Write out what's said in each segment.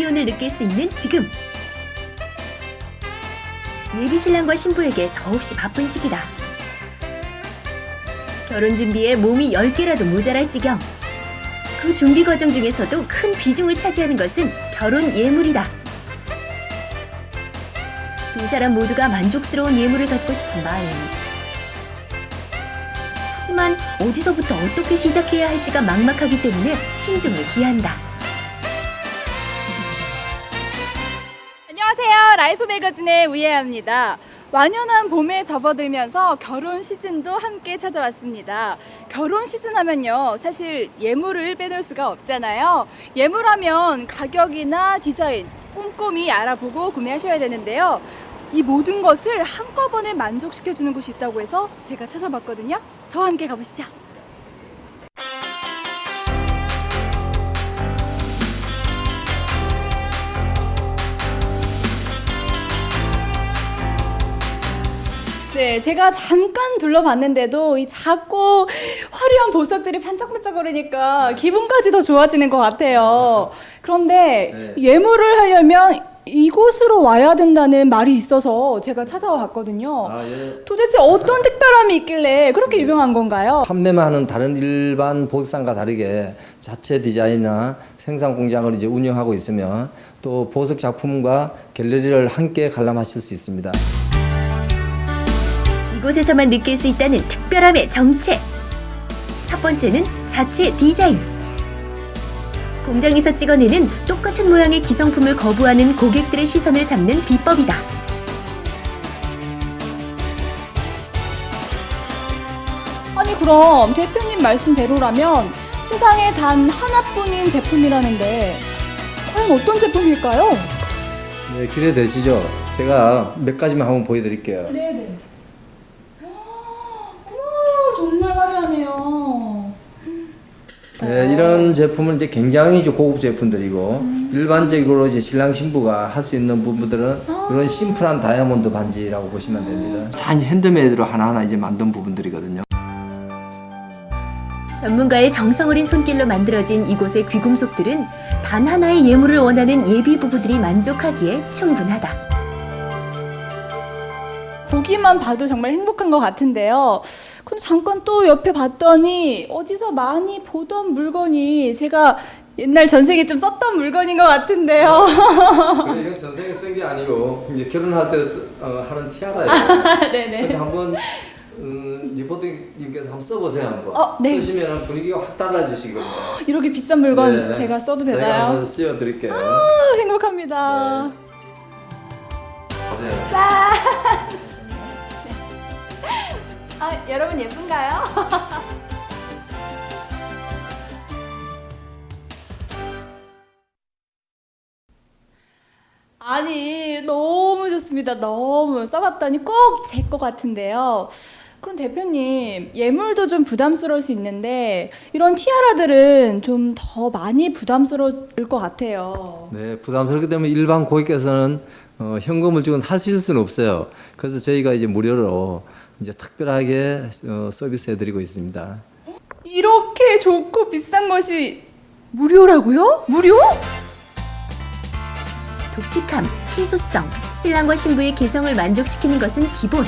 기운을 느낄 수 있는 지금. 예비신랑과 신부에게 더없이 바쁜 시기다. 결혼 준비에 몸이 10개라도 모자랄 지경. 그 준비 과정 중에서도 큰 비중을 차지하는 것은 결혼 예물이다. 두 사람 모두가 만족스러운 예물을 갖고 싶은 마음. 하지만 어디서부터 어떻게 시작해야 할지가 막막하기 때문에 신중을 기한다. 안녕하세요. 라이프 매거진의 우예아입니다. 완연한 봄에 접어들면서 결혼 시즌도 함께 찾아왔습니다. 결혼 시즌 하면요, 사실 예물을 빼놓을 수가 없잖아요. 예물하면 가격이나 디자인 꼼꼼히 알아보고 구매하셔야 되는데요. 이 모든 것을 한꺼번에 만족시켜주는 곳이 있다고 해서 제가 찾아봤거든요. 저와 함께 가보시죠. 네, 제가 잠깐 둘러봤는데도 이 작고 화려한 보석들이 반짝반짝거리니까 기분까지 더 좋아지는 것 같아요. 그런데 예물을 하려면 이곳으로 와야 된다는 말이 있어서 제가 찾아와 봤거든요. 도대체 어떤 특별함이 있길래 그렇게 유명한 건가요? 판매만 하는 다른 일반 보석상과 다르게 자체 디자인이나 생산 공장을 이제 운영하고 있으며 또 보석 작품과 갤러리를 함께 관람하실 수 있습니다. 이곳에서만 느낄 수 있다는 특별함의 정체. 첫 번째는 자체 디자인. 공장에서 찍어내는 똑같은 모양의 기성품을 거부하는 고객들의 시선을 잡는 비법이다. 아니 그럼 대표님 말씀대로라면 세상에 단 하나뿐인 제품이라는데 과연 어떤 제품일까요? 네, 기대되시죠? 제가 몇 가지만 한번 보여드릴게요. 네네. 정말 화려하네요. 네, 이런 제품은 이제 굉장히 이제 고급 제품들이고 일반적으로 이제 신랑 신부가 할 수 있는 부분들은 이런 심플한 다이아몬드 반지라고 보시면 됩니다. 단지 핸드메이드로 하나하나 이제 만든 부분들이거든요. 전문가의 정성 어린 손길로 만들어진 이곳의 귀금속들은 단 하나의 예물을 원하는 예비 부부들이 만족하기에 충분하다. 보기만 봐도 정말 행복한 것 같은데요. 그럼 잠깐 또 옆에 봤더니 어디서 많이 보던 물건이 제가 옛날 전생에 좀 썼던 물건인 것 같은데요. 이건 전생에 쓴 게 아니고 이제 결혼할 때 하는 티아라예요. 네네. 근데 한번 리포터님께서 한번 써보세요. 한번. 네. 쓰시면 분위기가 확 달라지시거든요. 이렇게 비싼 물건 네. 제가 써도 제가 되나요? 한번 씌워드릴게요. 행복합니다. 네. 보세요. 여러분 예쁜가요? 아니 너무 좋습니다. 너무 써봤더니 꼭 제 것 같은데요. 그럼 대표님 예물도 좀 부담스러울 수 있는데 이런 티아라들은 좀 더 많이 부담스러울 것 같아요. 네, 부담스럽기 때문에 일반 고객께서는 현금을 주고 하실 수는 없어요. 그래서 저희가 이제 무료로 이제 특별하게 서비스해드리고 있습니다. 이렇게 좋고 비싼 것이 무료라고요? 무료? 독특함, 희소성, 신랑과 신부의 개성을 만족시키는 것은 기본.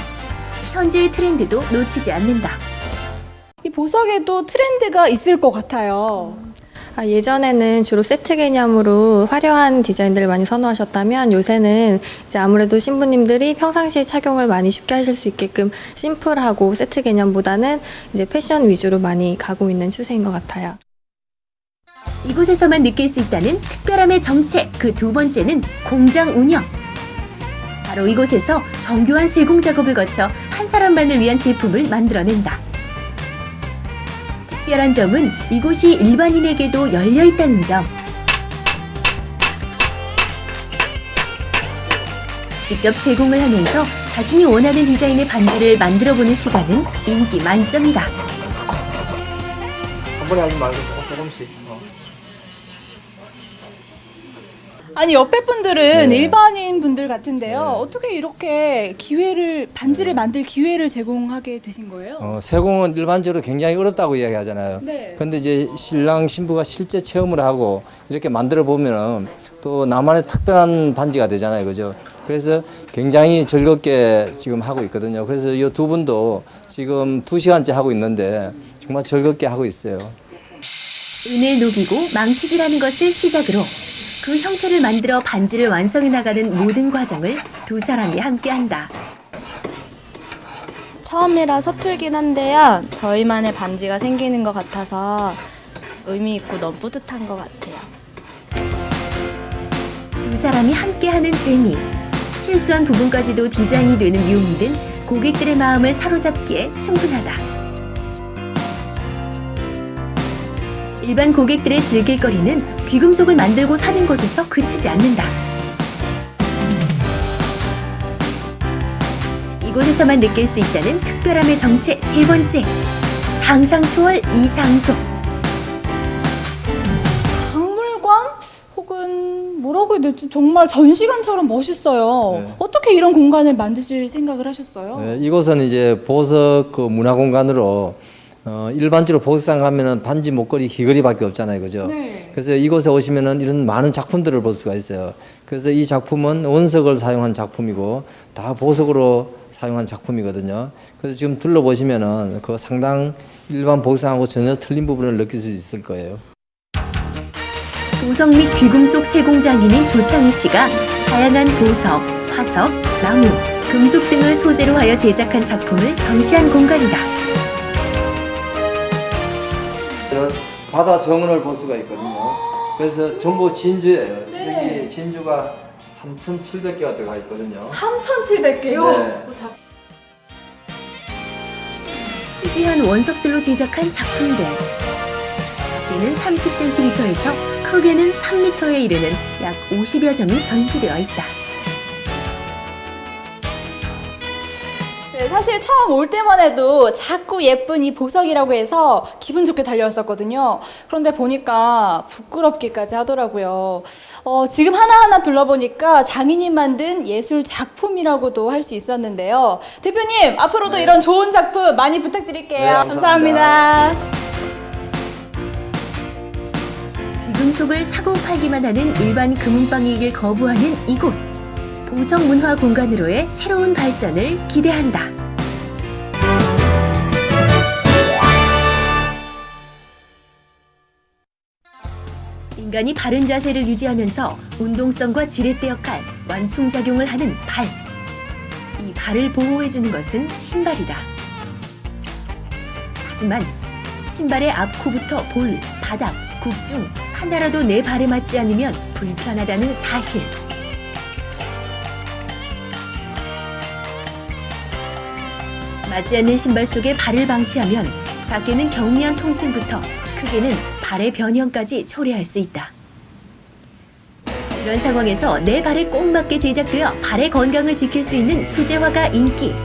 현재의 트렌드도 놓치지 않는다. 이 보석에도 트렌드가 있을 것 같아요. 예전에는 주로 세트 개념으로 화려한 디자인들을 많이 선호하셨다면 요새는 이제 아무래도 신부님들이 평상시에 착용을 많이 쉽게 하실 수 있게끔 심플하고 세트 개념보다는 이제 패션 위주로 많이 가고 있는 추세인 것 같아요. 이곳에서만 느낄 수 있다는 특별함의 정체. 그 두 번째는 공장 운영. 바로 이곳에서 정교한 세공 작업을 거쳐 한 사람만을 위한 제품을 만들어낸다. 특별한 점은 이곳이 일반인에게도 열려 있다는 점. 직접 세공을 하면서 자신이 원하는 디자인의 반지를 만들어보는 시간은 인기 만점이다. 한 번에 하지 말고 조금씩. 아니 옆에 분들은 네. 일반인 분들 같은데요. 네. 어떻게 이렇게 반지를 만들 기회를 제공하게 되신 거예요? 세공은 일반적으로 굉장히 어렵다고 이야기하잖아요. 네. 그런데 이제 신랑 신부가 실제 체험을 하고 이렇게 만들어 보면은 또 나만의 특별한 반지가 되잖아요. 그죠? 그래서 굉장히 즐겁게 지금 하고 있거든요. 그래서 이 두 분도 지금 2시간째 하고 있는데 정말 즐겁게 하고 있어요. 은을 녹이고 망치질하는 것을 시작으로 그 형태를 만들어 반지를 완성해 나가는 모든 과정을 두 사람이 함께한다. 처음이라 서툴긴 한데요. 저희만의 반지가 생기는 것 같아서 의미 있고 너무 뿌듯한 것 같아요. 두 사람이 함께하는 재미, 실수한 부분까지도 디자인이 되는 묘미는 고객들의 마음을 사로잡기에 충분하다. 일반 고객들의 즐길거리는 귀금속을 만들고 사는 것에서 그치지 않는다. 이곳에서만 느낄 수 있다는 특별함의 정체 세 번째, 상상 초월 이 장소. 박물관 혹은 뭐라고 해야 될지 정말 전시관처럼 멋있어요. 네. 어떻게 이런 공간을 만드실 생각을 하셨어요? 네, 이곳은 이제 보석 그 문화공간으로 일반적으로 보석상 가면은 반지, 목걸이, 귀걸이밖에 없잖아요, 그죠? 네. 그래서 이곳에 오시면은 이런 많은 작품들을 볼 수가 있어요. 그래서 이 작품은 원석을 사용한 작품이고 다 보석으로 사용한 작품이거든요. 그래서 지금 둘러보시면은 그 상당 일반 보석상하고 전혀 틀린 부분을 느낄 수 있을 거예요. 보석 및 귀금속 세공장인인 조창희 씨가 다양한 보석, 화석, 나무, 금속 등을 소재로 하여 제작한 작품을 전시한 공간이다. 이런 바다 정원을 볼 수가 있거든요. 그래서 전부 진주예요. 여기 진주가 3,700개가 들어가 있거든요. 3,700개요? 네. 특이한 원석들로 제작한 작품들. 작게는 30cm에서 크게는 3m에 이르는 약 50여 점이 전시되어 있다. 네, 사실 처음 올 때만 해도 자꾸 예쁜 이 보석이라고 해서 기분 좋게 달려왔었거든요. 그런데 보니까 부끄럽기까지 하더라고요. 지금 하나하나 둘러보니까 장인이 만든 예술 작품이라고도 할 수 있었는데요. 대표님, 앞으로도 네. 이런 좋은 작품 많이 부탁드릴게요. 네, 감사합니다. 감사합니다. 귀금속을 사고 팔기만 하는 일반 금은방이길 거부하는 이곳. 보석 문화 공간으로의 새로운 발전을 기대한다. 인간이 바른 자세를 유지하면서 운동성과 지렛대 역할, 완충작용을 하는 발. 이 발을 보호해주는 것은 신발이다. 하지만 신발의 앞코부터 볼, 바닥, 국중 하나라도 내 발에 맞지 않으면 불편하다는 사실. 맞지 않는 신발 속에 발을 방치하면 작게는 경미한 통증부터 크게는 발의 변형까지 초래할 수 있다. 이런 상황에서 내 발에 꼭 맞게 제작되어 발의 건강을 지킬 수 있는 수제화가 인기.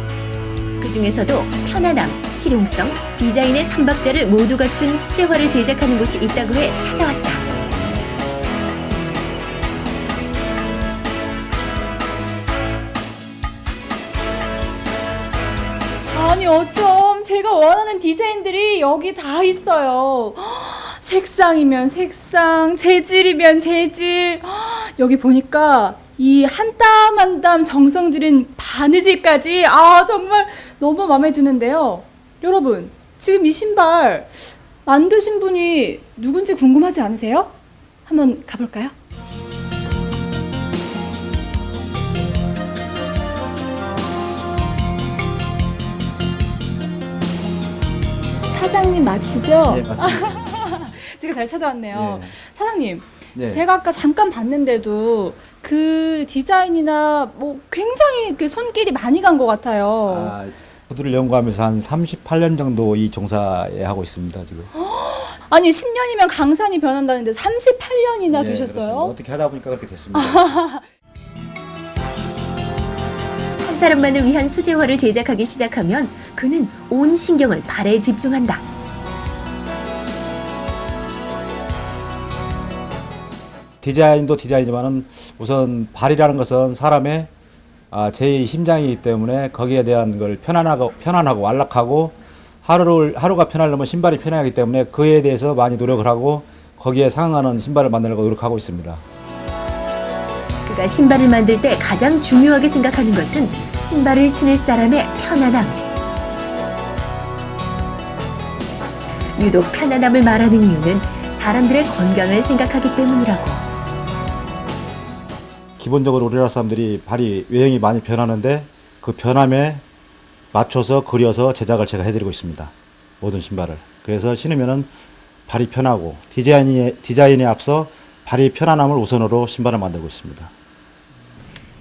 그 중에서도 편안함, 실용성, 디자인의 3박자를 모두 갖춘 수제화를 제작하는 곳이 있다고 해 찾아왔다. 아니 어쩜 제가 원하는 디자인들이 여기 다 있어요. 색상이면 색상, 재질이면 재질. 여기 보니까 이 한 땀 한 땀 정성 들인 바느질까지 정말 너무 마음에 드는데요. 여러분, 지금 이 신발 만드신 분이 누군지 궁금하지 않으세요? 한번 가볼까요? 사장님 맞으시죠? 네, 맞습니다. 제가 잘 찾아왔네요. 네. 사장님, 네. 제가 아까 잠깐 봤는데도 그 디자인이나 뭐 굉장히 그 손길이 많이 간 것 같아요. 구두를 연구하면서 한 38년 정도 이 종사에 하고 있습니다, 지금. 아니 10년이면 강산이 변한다는데 38년이나 네, 되셨어요? 그렇습니다. 어떻게 하다 보니까 그렇게 됐습니다. 한 사람만을 위한 수제화를 제작하기 시작하면 그는 온 신경을 발에 집중한다. 디자인도 디자인이지만은 우선 발이라는 것은 사람의 제2 심장이기 때문에 거기에 대한 걸 편안하고 안락하고 하루가 편하려면 신발이 편해야 하기 때문에 그에 대해서 많이 노력을 하고 거기에 상응하는 신발을 만들려고 노력하고 있습니다. 그가 신발을 만들 때 가장 중요하게 생각하는 것은 신발을 신을 사람의 편안함. 유독 편안함을 말하는 이유는 사람들의 건강을 생각하기 때문이라고. 기본적으로 우리나라 사람들이 발이 외형이 많이 변하는데 그 변함에 맞춰서 그려서 제작을 제가 해드리고 있습니다. 모든 신발을. 그래서 신으면은 발이 편하고 디자인에 앞서 발이 편안함을 우선으로 신발을 만들고 있습니다.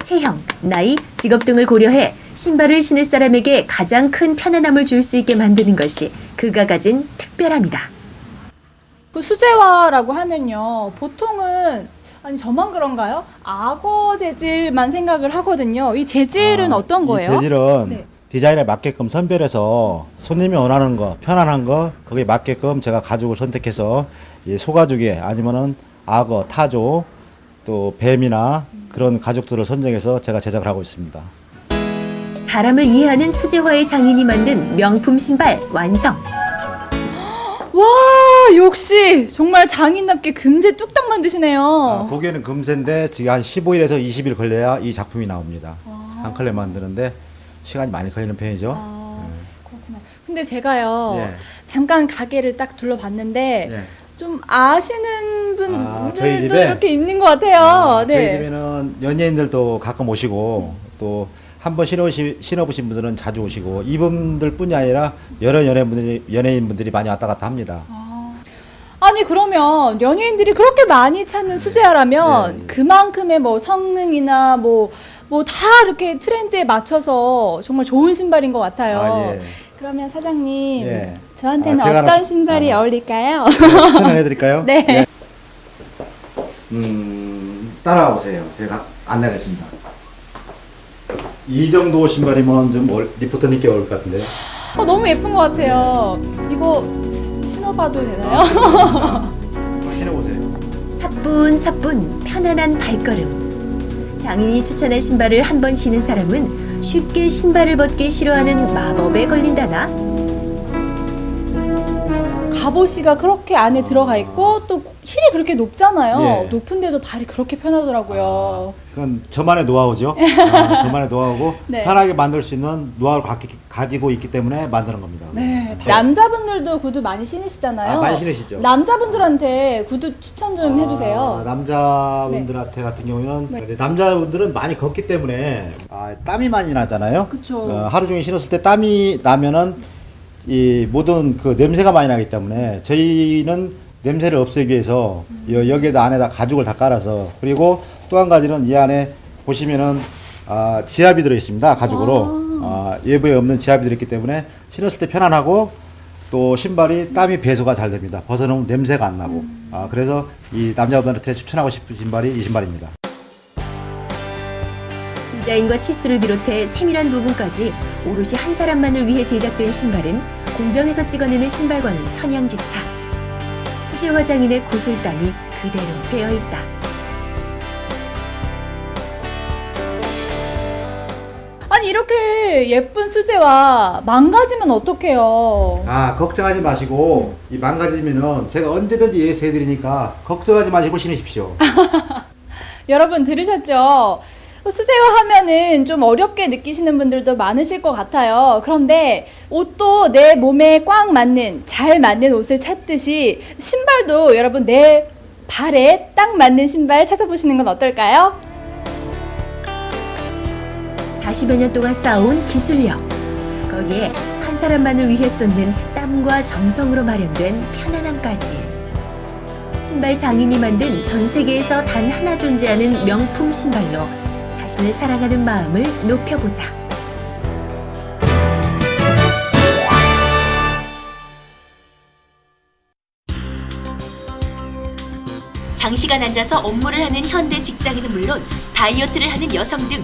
체형, 나이, 직업 등을 고려해 신발을 신을 사람에게 가장 큰 편안함을 줄 수 있게 만드는 것이 그가 가진 특별함이다. 그 수제화라고 하면요, 보통은 아니 저만 그런가요? 악어 재질만 생각을 하거든요. 이 재질은 어떤 거예요? 이 재질은 네. 디자인에 맞게끔 선별해서 손님이 원하는 거, 편안한 거, 거기에 맞게끔 제가 가죽을 선택해서 이 소가죽에 아니면은 악어, 타조, 또 뱀이나 그런 가죽들을 선정해서 제가 제작을 하고 있습니다. 사람을 이해하는 수제화의 장인이 만든 명품 신발 완성. 와, 역시 정말 장인답게 금세 뚝딱 만드시네요. 보기에는 금세인데 지금 한 15일에서 20일 걸려야 이 작품이 나옵니다. 한 컬레 만드는데 시간이 많이 걸리는 편이죠. 그렇구나. 근데 제가요, 예. 잠깐 가게를 딱 둘러봤는데 예. 좀 아시는 분들도 저희 집에? 이렇게 있는 것 같아요. 네. 저희 집에는 연예인들도 가끔 오시고 또 한 번 신어보신 분들은 자주 오시고 이분들 뿐이 아니라 여러 연예인분들이 많이 왔다 갔다 합니다. 아니 그러면 연예인들이 그렇게 많이 찾는 수제화라면 네. 그만큼의 뭐 성능이나 뭐 다 이렇게 트렌드에 맞춰서 정말 좋은 신발인 것 같아요. 아, 예. 그러면 사장님, 예. 저한테는 제가 어떤 신발이 어울릴까요? 추천해드릴까요? 네. 예. 따라와 보세요. 제가 안내하겠습니다. 이 정도 신발이면 좀 리포터님께 어울릴 것 같은데. 너무 예쁜 것 같아요. 이거 신어봐도 되나요? 한번 신어보세요. 사뿐사뿐 편안한 발걸음. 장인이 추천한 신발을 한 번 신은 사람은 쉽게 신발을 벗기 싫어하는 마법에 걸린다나? 갑옷이가 그렇게 안에 들어가 있고 또 힐이 그렇게 높잖아요. 예. 높은데도 발이 그렇게 편하더라고요. 그건 저만의 노하우죠. 저만의 노하우고 네. 편하게 만들 수 있는 노하우를 가지고 있기 때문에 만드는 겁니다. 네. 남자분들도 구두 많이 신으시잖아요. 많이 신으시죠. 남자분들한테 구두 추천 좀 해주세요. 남자분들한테 같은 경우는 네. 근데 남자분들은 많이 걷기 때문에 땀이 많이 나잖아요. 그쵸. 하루 종일 신었을 때 땀이 나면은 이 모든 그 냄새가 많이 나기 때문에 저희는 냄새를 없애기 위해서 여기에다 안에다 가죽을 다 깔아서 그리고 또 한 가지는 이 안에 보시면은 지압이 들어 있습니다. 가죽으로 외부에 없는 지압이 들어 있기 때문에 신었을 때 편안하고 또 신발이 땀이 배수가 잘 됩니다. 벗어놓으면 냄새가 안 나고 그래서 이 남자분들한테 추천하고 싶은 신발이 이 신발입니다. 디자인과 치수를 비롯해 세밀한 부분까지 오롯이 한 사람만을 위해 제작된 신발은 공정에서 찍어내는 신발과는 천양지차. 수제화 장인의 구슬땀이 그대로 배어있다. 아니 이렇게 예쁜 수제화 망가지면 어떡해요? 걱정하지 마시고 이 망가지면은 제가 언제든지 예수해드리니까 걱정하지 마시고 신으십시오. 여러분 들으셨죠? 수제화 하면은 좀 어렵게 느끼시는 분들도 많으실 것 같아요. 그런데 옷도 내 몸에 꽉 맞는, 잘 맞는 옷을 찾듯이 신발도 여러분 내 발에 딱 맞는 신발 찾아보시는 건 어떨까요? 40여 년 동안 쌓아온 기술력. 거기에 한 사람만을 위해 쏟는 땀과 정성으로 마련된 편안함까지. 신발 장인이 만든 전 세계에서 단 하나 존재하는 명품 신발로 자신을 사랑하는 마음을 높여보자. 장시간 앉아서 업무를 하는 현대 직장인은 물론 다이어트를 하는 여성 등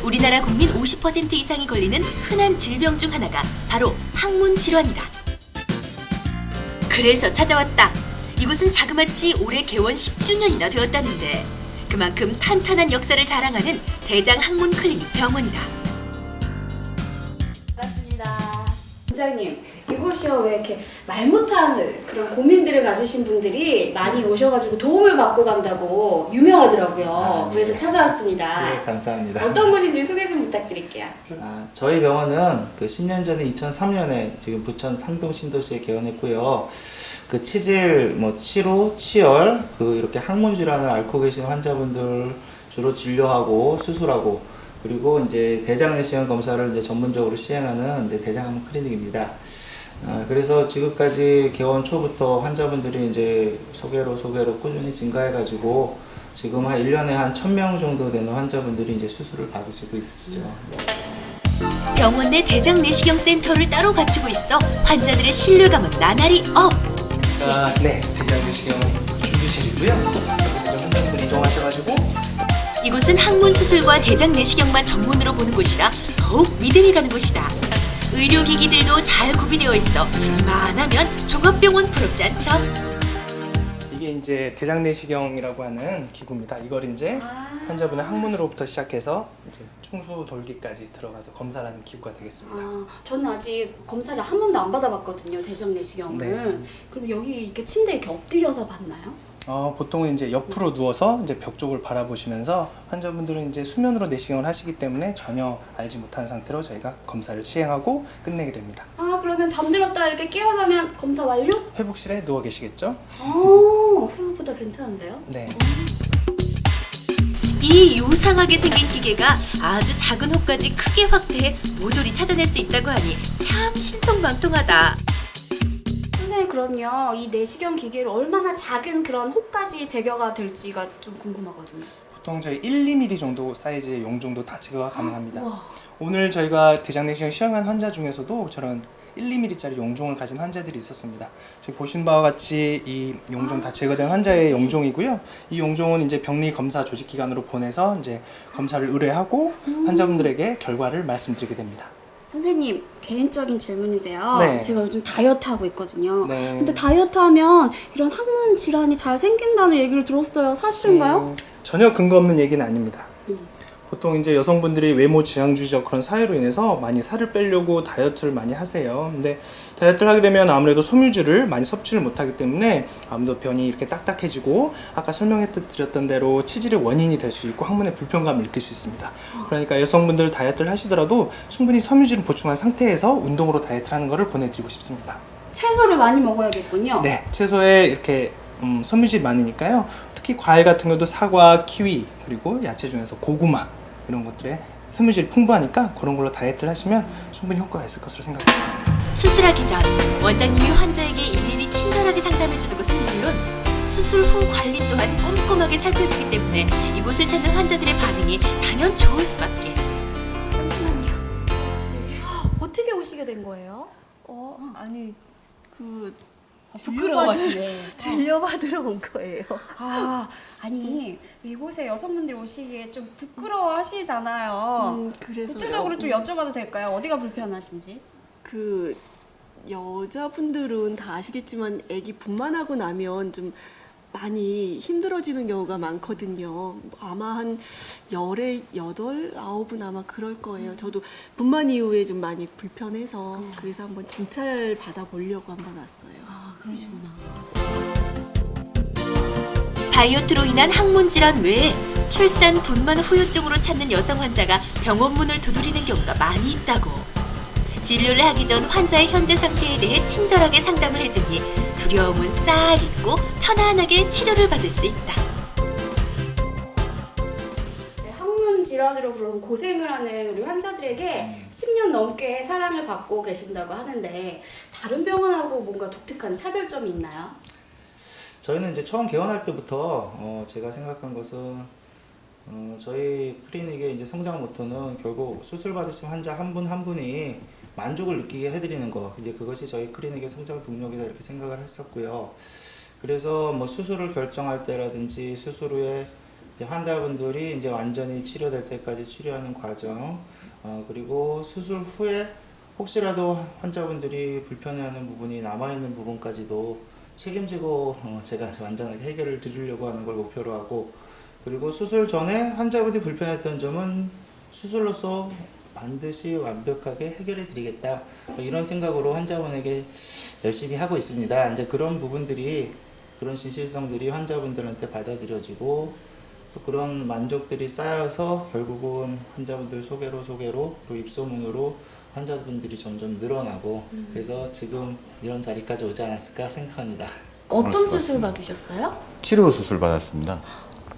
우리나라 국민 50% 이상이 걸리는 흔한 질병 중 하나가 바로 항문 질환이다. 그래서 찾아왔다. 이곳은 자그마치 올해 개원 10주년이나 되었다는데 그만큼 탄탄한 역사를 자랑하는 대장 항문 클리닉 병원이다. 원장님, 이곳이요 왜 이렇게 말 못하는 그런 고민들을 가지신 분들이 많이 오셔가지고 도움을 받고 간다고 유명하더라고요. 그래서 찾아왔습니다. 네, 감사합니다. 어떤 곳인지 소개 좀 부탁드릴게요. 저희 병원은 그 10년 전에 2003년에 지금 부천 상동 신도시에 개원했고요. 그 치질, 치루, 치열, 이렇게 항문 질환을 앓고 계신 환자분들 주로 진료하고 수술하고 그리고 이제 대장 내시경 검사를 이제 전문적으로 시행하는 대장암 클리닉입니다. 그래서 지금까지 개원 초부터 환자분들이 이제 소개로 꾸준히 증가해가지고 지금 한 1년에 한 1000명 정도 되는 환자분들이 이제 수술을 받으시고 있으시죠. 병원 내 대장 내시경 센터를 따로 갖추고 있어 환자들의 신뢰감은 나날이 업. 네, 대장 내시경 준비실이고요. 환자분들 이동하셔가지고 이곳은 항문 수술과 대장 내시경만 전문으로 보는 곳이라 더욱 믿음이 가는 곳이다. 의료기기들도 잘 구비되어 있어 이만하면 종합병원 부럽지 않죠? 이게 이제 대장 내시경이라고 하는 기구입니다. 이걸 이제 환자분의 항문으로부터 시작해서 이제 충수 돌기까지 들어가서 검사를 하는 기구가 되겠습니다. 저는 아직 검사를 한 번도 안 받아봤거든요. 대장 내시경을. 네. 그럼 여기 이렇게 침대에 이렇게 엎드려서 받나요? 보통은 이제 옆으로 누워서 이제 벽 쪽을 바라보시면서 환자분들은 이제 수면으로 내시경을 하시기 때문에 전혀 알지 못한 상태로 저희가 검사를 시행하고 끝내게 됩니다. 그러면 잠들었다 이렇게 깨어나면 검사 완료? 회복실에 누워 계시겠죠? 생각보다 괜찮은데요? 네. 이 요상하게 생긴 기계가 아주 작은 혹까지 크게 확대해 모조리 찾아낼 수 있다고 하니 참 신통방통하다. 선생님 그럼요. 이 내시경 기계로 얼마나 작은 그런 혹까지 제거가 될지가 좀 궁금하거든요. 보통 저희 1, 2mm 정도 사이즈의 용 정도 다 제거가 가능합니다. 우와. 오늘 저희가 대장 내시경 시행한 환자 중에서도 저런 1, 2mm짜리 용종을 가진 환자들이 있었습니다. 저희 보신 바와 같이 이 용종 다 제거된 환자의 용종이고요. 이 용종은 이제 병리 검사 조직 기관으로 보내서 이제 검사를 의뢰하고 환자분들에게 결과를 말씀드리게 됩니다. 선생님 개인적인 질문인데요. 네. 제가 요즘 다이어트 하고 있거든요. 네. 근데 다이어트 하면 이런 항문 질환이 잘 생긴다는 얘기를 들었어요. 사실인가요? 전혀 근거 없는 얘기는 아닙니다. 보통 이제 여성분들이 외모 지향주의적 그런 사회로 인해서 많이 살을 빼려고 다이어트를 많이 하세요. 근데 다이어트를 하게 되면 아무래도 섬유질을 많이 섭취를 못하기 때문에 아무래도 변이 이렇게 딱딱해지고 아까 설명해드렸던 대로 치질의 원인이 될 수 있고 항문에 불편감을 느낄 수 있습니다. 그러니까 여성분들 다이어트를 하시더라도 충분히 섬유질을 보충한 상태에서 운동으로 다이어트를 하는 것을 보내드리고 싶습니다. 채소를 많이 먹어야겠군요. 네, 채소에 이렇게 섬유질이 많으니까요. 특히 과일 같은 경우도 사과, 키위, 그리고 야채 중에서 고구마 이런 것들에 섬유질이 풍부하니까 그런 걸로 다이어트를 하시면 충분히 효과가 있을 것으로 생각합니다. 수술하기 전 원장님이 환자에게 일일이 친절하게 상담해주는 것은 물론 수술 후 관리 또한 꼼꼼하게 살펴주기 때문에 이곳을 찾는 환자들의 반응이 단연 좋을 수밖에. 잠시만요. 어떻게 오시게 된 거예요? 아니 부끄러워하시네. 진료받으러 온 거예요. 아니 이곳에 여성분들 오시기에 좀 부끄러워하시잖아요. 그래서 구체적으로 좀 여쭤봐도 될까요? 어디가 불편하신지? 여자분들은 다 아시겠지만 아기 분만하고 나면 좀 많이 힘들어지는 경우가 많거든요. 아마 한 열에 8, 9은 아마 그럴 거예요. 저도 분만 이후에 좀 많이 불편해서 그래서 한번 진찰 받아보려고 한번 왔어요. 그러시구나. 다이어트로 인한 항문 질환 외에 출산, 분만 후유증으로 찾는 여성 환자가 병원 문을 두드리는 경우가 많이 있다고. 진료를 하기 전 환자의 현재 상태에 대해 친절하게 상담을 해주니 두려움은 싹 잊고 편안하게 치료를 받을 수 있다. 항문 질환으로 그런 고생을 하는 우리 환자들에게 10년 넘게 사랑을 받고 계신다고 하는데 다른 병원하고 뭔가 독특한 차별점이 있나요? 저희는 이제 처음 개원할 때부터 제가 생각한 것은 저희 클리닉의 이제 성장 모토는 결국 수술 받으신 환자 한 분 한 분이 만족을 느끼게 해드리는 거, 이제 그것이 저희 클리닉의 성장 동력이다 이렇게 생각을 했었고요. 그래서 뭐 수술을 결정할 때라든지 수술 후에 이제 환자분들이 이제 완전히 치료될 때까지 치료하는 과정, 그리고 수술 후에 혹시라도 환자분들이 불편해하는 부분이 남아있는 부분까지도 책임지고 제가 완전하게 해결을 드리려고 하는 걸 목표로 하고, 그리고 수술 전에 환자분이 불편했던 점은 수술로서 반드시 완벽하게 해결해 드리겠다. 이런 생각으로 환자분에게 열심히 하고 있습니다. 이제 그런 부분들이, 그런 진실성들이 환자분들한테 받아들여지고 또 그런 만족들이 쌓여서 결국은 환자분들 소개로 그리고 입소문으로 환자분들이 점점 늘어나고 그래서 지금 이런 자리까지 오지 않았을까 생각합니다. 어떤 수술 받으셨어요? 치료 수술 받았습니다.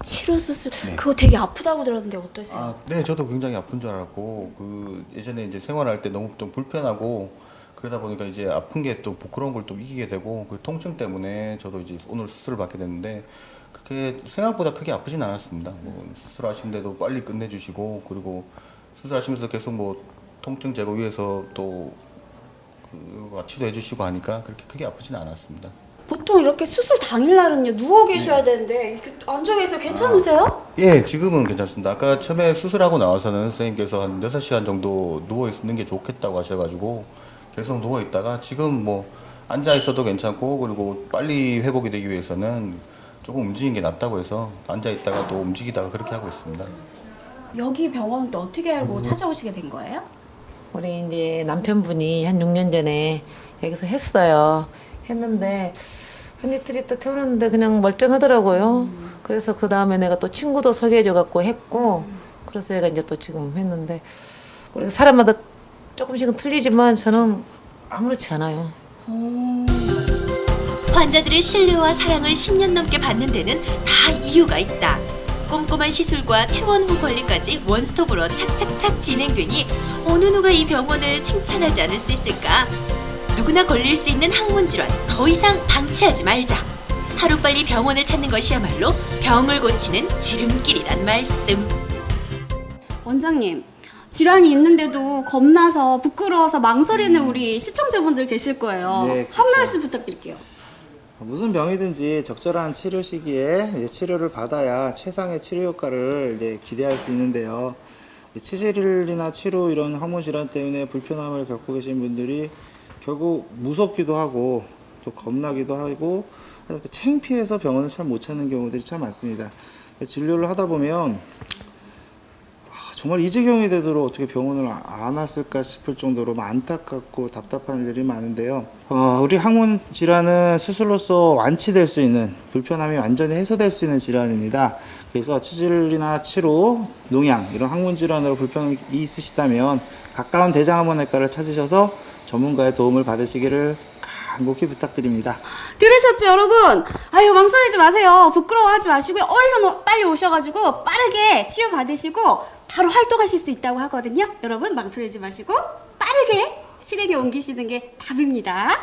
치료 수술. 네. 그거 되게 아프다고 들었는데 어떠세요? 아, 네, 저도 굉장히 아픈 줄 알았고 예전에 이제 생활할 때 너무 좀 불편하고 그러다 보니까 이제 아픈 게 또 부끄러운 걸 또 이기게 되고 그 통증 때문에 저도 이제 오늘 수술을 받게 됐는데 그렇게 생각보다 크게 아프진 않았습니다. 뭐 수술하시는데도 빨리 끝내주시고 그리고 수술하시면서 계속 뭐 통증 제거 위해서 또 치료해 주시고 하니까 그렇게 크게 아프진 않았습니다. 보통 이렇게 수술 당일날은요 누워 계셔야 되는데 이렇게 앉아 계세요. 괜찮으세요? 예, 지금은 괜찮습니다. 아까 처음에 수술하고 나와서는 선생님께서 한 6시간 정도 누워 있는 게 좋겠다고 하셔가지고 계속 누워 있다가 지금 뭐 앉아 있어도 괜찮고 그리고 빨리 회복이 되기 위해서는 조금 움직이는 게 낫다고 해서 앉아 있다가 또 움직이다가 그렇게 하고 있습니다. 여기 병원은 또 어떻게 알고 찾아오시게 된 거예요? 우리 이제 남편분이 한 6년 전에 여기서 했어요. 했는데 한 이틀 있다 태우는데 그냥 멀쩡하더라고요. 그래서 그 다음에 내가 또 친구도 소개해줘 갖고 했고 그래서 얘가 이제 또 지금 했는데 우리가 사람마다 조금씩은 틀리지만 저는 아무렇지 않아요. 환자들의 신뢰와 사랑을 10년 넘게 받는 데는 다 이유가 있다. 꼼꼼한 시술과 퇴원 후 관리까지 원스톱으로 착착착 진행되니 어느 누가 이 병원을 칭찬하지 않을 수 있을까? 누구나 걸릴 수 있는 항문 질환 더 이상 방치하지 말자. 하루빨리 병원을 찾는 것이야말로 병을 고치는 지름길이란 말씀. 원장님, 질환이 있는데도 겁나서 부끄러워서 망설이는 우리 시청자분들 계실 거예요. 네, 한 그렇죠. 말씀 부탁드릴게요. 무슨 병이든지 적절한 치료 시기에 이제 치료를 받아야 최상의 치료 효과를 이제 기대할 수 있는데요. 치질이나 치루 이런 항문 질환 때문에 불편함을 겪고 계신 분들이 결국 무섭기도 하고 또 겁나기도 하고 창피해서 병원을 참 못 찾는 경우들이 참 많습니다. 진료를 하다 보면 정말 이 지경이 되도록 어떻게 병원을 안 왔을까 싶을 정도로 안타깝고 답답한 일들이 많은데요. 우리 항문 질환은 수술로서 완치될 수 있는, 불편함이 완전히 해소될 수 있는 질환입니다. 그래서 치질이나 치루, 농양 이런 항문 질환으로 불편함이 있으시다면 가까운 대장암원외과를 찾으셔서 전문가의 도움을 받으시기를 간곡히 부탁드립니다. 들으셨죠, 여러분? 아유, 망설이지 마세요. 부끄러워하지 마시고요. 얼른 빨리 오셔가지고 빠르게 치료 받으시고 바로 활동하실 수 있다고 하거든요. 여러분, 망설이지 마시고 빠르게 실행에 옮기시는 게 답입니다.